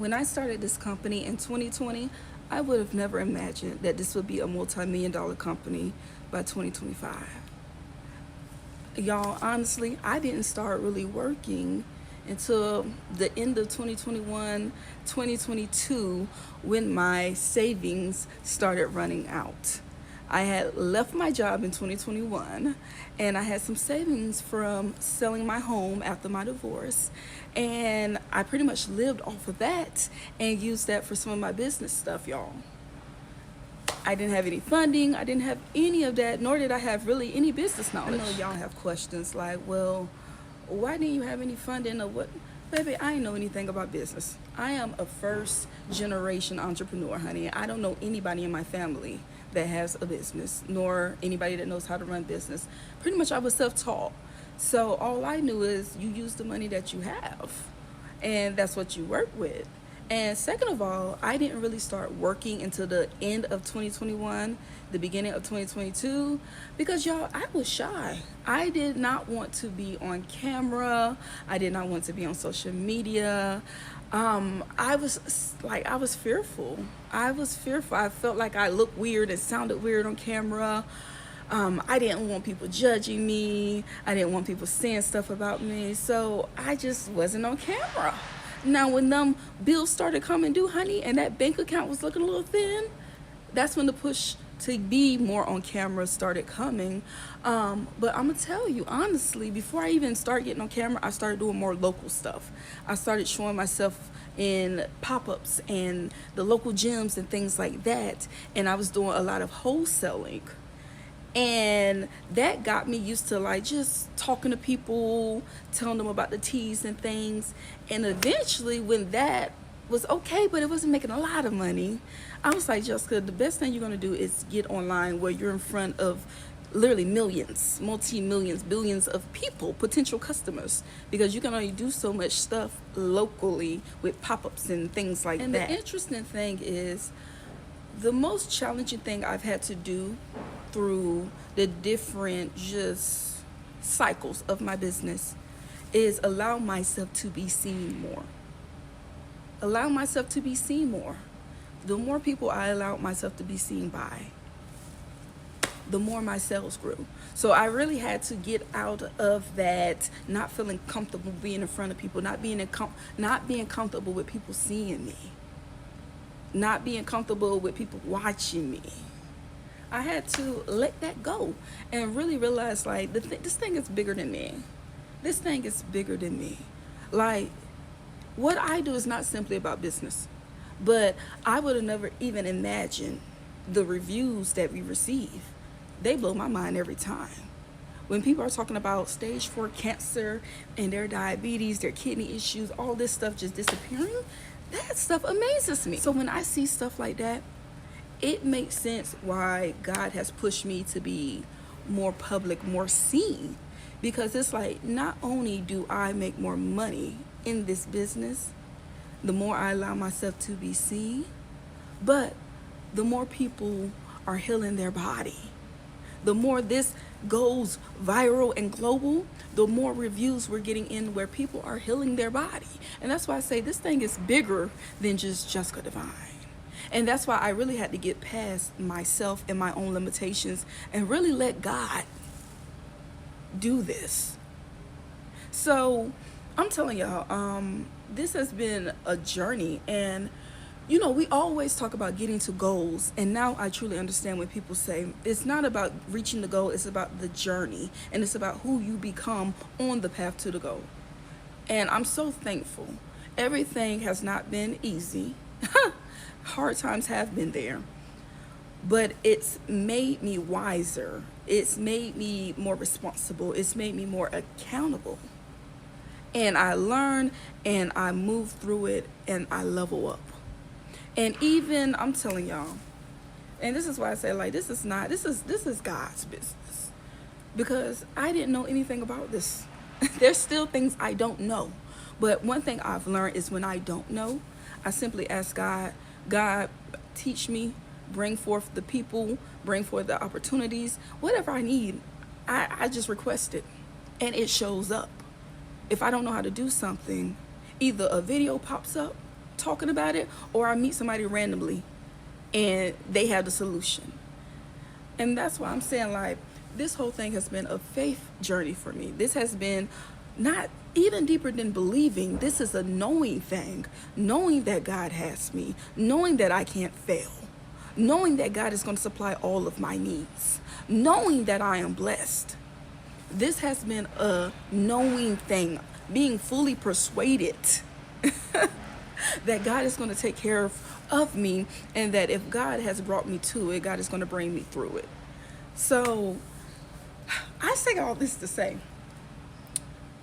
When I started this company in 2020, I would have never imagined that this would be a multi-million dollar company by 2025. Y'all, honestly, I didn't start really working until the end of 2021, 2022, when my savings started running out. I had left my job in 2021 and I had some savings from selling my home after my divorce. And I pretty much lived off of that and used that for some of my business stuff, y'all. I didn't have any funding. I didn't have any of that, nor did I have really any business knowledge. I know y'all have questions like, well, why didn't you have any funding or what? Baby, I ain't know anything about business. I am a first generation entrepreneur, honey. I don't know anybody in my family that has a business, nor anybody that knows how to run business. Pretty much I was self-taught. So all I knew is you use the money that you have, and that's what you work with. And second of all, I didn't really start working until the end of 2021, the beginning of 2022, because y'all, I was shy. I did not want to be on camera. I did not want to be on social media. I was fearful. I was fearful. I felt like I looked weird and sounded weird on camera. I didn't want people judging me. I didn't want people saying stuff about me. So I just wasn't on camera. Now, when them bills started coming due, honey, and that bank account was looking a little thin, that's when the push to be more on camera started coming. But I'm gonna tell you honestly, before I even started getting on camera, I started doing more local stuff. I started showing myself in pop-ups and the local gyms and things like that, and I was doing a lot of wholesaling, and that got me used to like just talking to people, telling them about the teas and things. And eventually when that was okay, but it wasn't making a lot of money, I was like, Jessica, the best thing you're going to do is get online where you're in front of literally millions, multi-millions, billions of people, potential customers, because you can only do so much stuff locally with pop-ups and things like and that. And the interesting thing is, the most challenging thing I've had to do through the different just cycles of my business is allow myself to be seen more. Allow myself to be seen more. The more people I allowed myself to be seen by, the more my sales grew. So I really had to get out of that not feeling comfortable being in front of people, not being comfortable with people seeing me, not being comfortable with people watching me. I had to let that go and really realize like this thing is bigger than me. This thing is bigger than me. Like, what I do is not simply about business, but I would have never even imagined the reviews that we receive. They blow my mind every time. When people are talking about stage 4 cancer and their diabetes, their kidney issues, all this stuff just disappearing, that stuff amazes me. So when I see stuff like that, it makes sense why God has pushed me to be more public, more seen. Because it's like, not only do I make more money in this business, the more I allow myself to be seen, but the more people are healing their body. The more this goes viral and global, the more reviews we're getting in where people are healing their body. And that's why I say this thing is bigger than just Jessica Divine. And that's why I really had to get past myself and my own limitations and really let God do this. So I'm telling y'all, this has been a journey. And you know, we always talk about getting to goals, and now I truly understand when people say it's not about reaching the goal, it's about the journey, and it's about who you become on the path to the goal. And I'm so thankful. Everything has not been easy. Hard times have been there, but it's made me wiser. It's made me more responsible. It's made me more accountable. And I learn and I move through it and I level up. And even, I'm telling y'all, and this is why I say like, this is God's business, because I didn't know anything about this. There's still things I don't know. But one thing I've learned is when I don't know, I simply ask God, teach me, bring forth the people, bring forth the opportunities, whatever I need, I just request it and it shows up. If I don't know how to do something, either a video pops up talking about it, or I meet somebody randomly and they have the solution. And that's why I'm saying, like, this whole thing has been a faith journey for me. This has been not even deeper than believing. This is a knowing thing, knowing that God has me, knowing that I can't fail, knowing that God is going to supply all of my needs, knowing that I am blessed. This has been a knowing thing, being fully persuaded that God is going to take care of me, and that if God has brought me to it, God is going to bring me through it. So I say all this to say,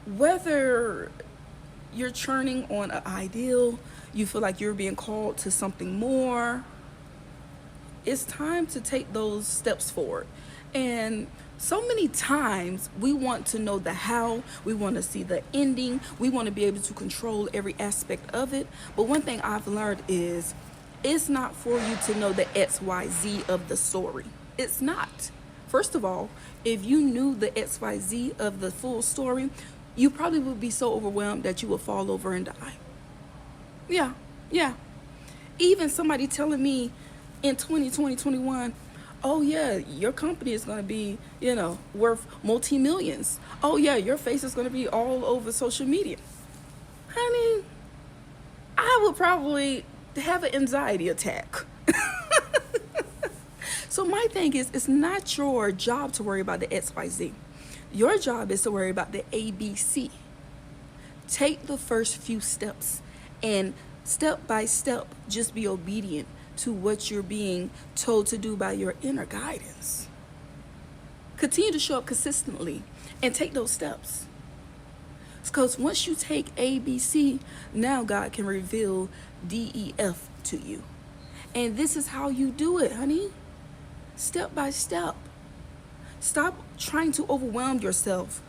whether you're churning on an ideal, you feel like you're being called to something more, it's time to take those steps forward. And so many times we want to know the how, we want to see the ending, we want to be able to control every aspect of it. But one thing I've learned is it's not for you to know the XYZ of the story. It's not. First of all, if you knew the XYZ of the full story, you probably would be so overwhelmed that you would fall over and die. Yeah. Even somebody telling me in 2021, oh yeah, your company is going to be, worth multi-millions. Oh yeah, your face is going to be all over social media. Honey, I would probably have an anxiety attack. So my thing is, it's not your job to worry about the XYZ. Your job is to worry about the ABC. Take the first few steps, and step by step, just be obedient to what you're being told to do by your inner guidance. Continue to show up consistently and take those steps. Because once you take ABC, now God can reveal DEF to you. And this is how you do it, honey. Step by step. Stop trying to overwhelm yourself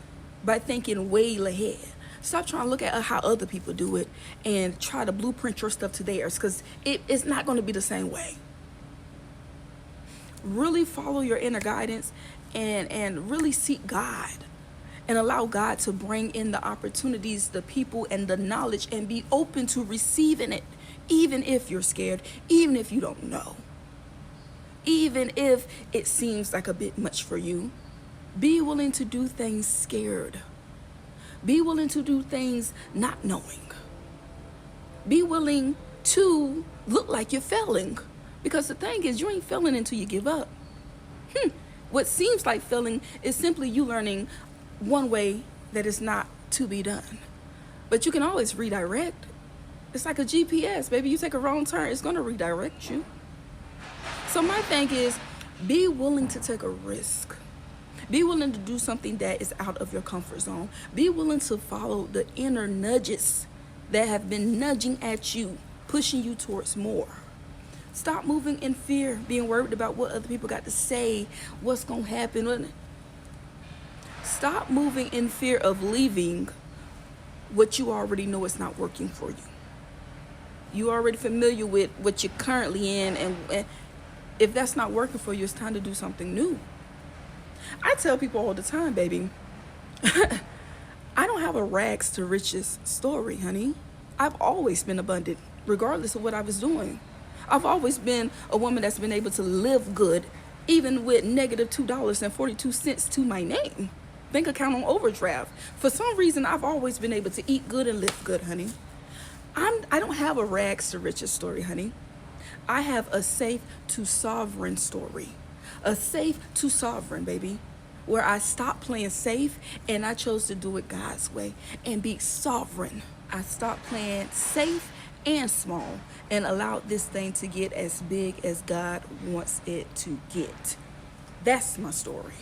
by thinking way ahead. Stop trying to look at how other people do it and try to blueprint your stuff to theirs, because it's not going to be the same way. Really follow your inner guidance and really seek God and allow God to bring in the opportunities, the people, and the knowledge, and be open to receiving it, even if you're scared, even if you don't know, even if it seems like a bit much for you. Be willing to do things scared. Be willing to do things not knowing. Be willing to look like you're failing. Because the thing is, you ain't failing until you give up. What seems like failing is simply you learning one way that is not to be done. But you can always redirect. It's like a GPS, baby. You take a wrong turn, it's going to redirect you. So my thing is, be willing to take a risk. Be willing to do something that is out of your comfort zone. Be willing to follow the inner nudges that have been nudging at you, pushing you towards more. Stop moving in fear, being worried about what other people got to say, what's going to happen. Stop moving in fear of leaving what you already know is not working for you. You're already familiar with what you're currently in, and if that's not working for you, it's time to do something new. I tell people all the time, baby, I don't have a rags to riches story, honey. I've always been abundant, regardless of what I was doing. I've always been a woman that's been able to live good, even with negative $2.42 to my name. Bank account on overdraft. For some reason, I've always been able to eat good and live good, honey. I don't have a rags to riches story, honey. I have a safe to sovereign story. A safe to sovereign, baby, where I stopped playing safe and I chose to do it God's way and be sovereign. I stopped playing safe and small and allowed this thing to get as big as God wants it to get. That's my story.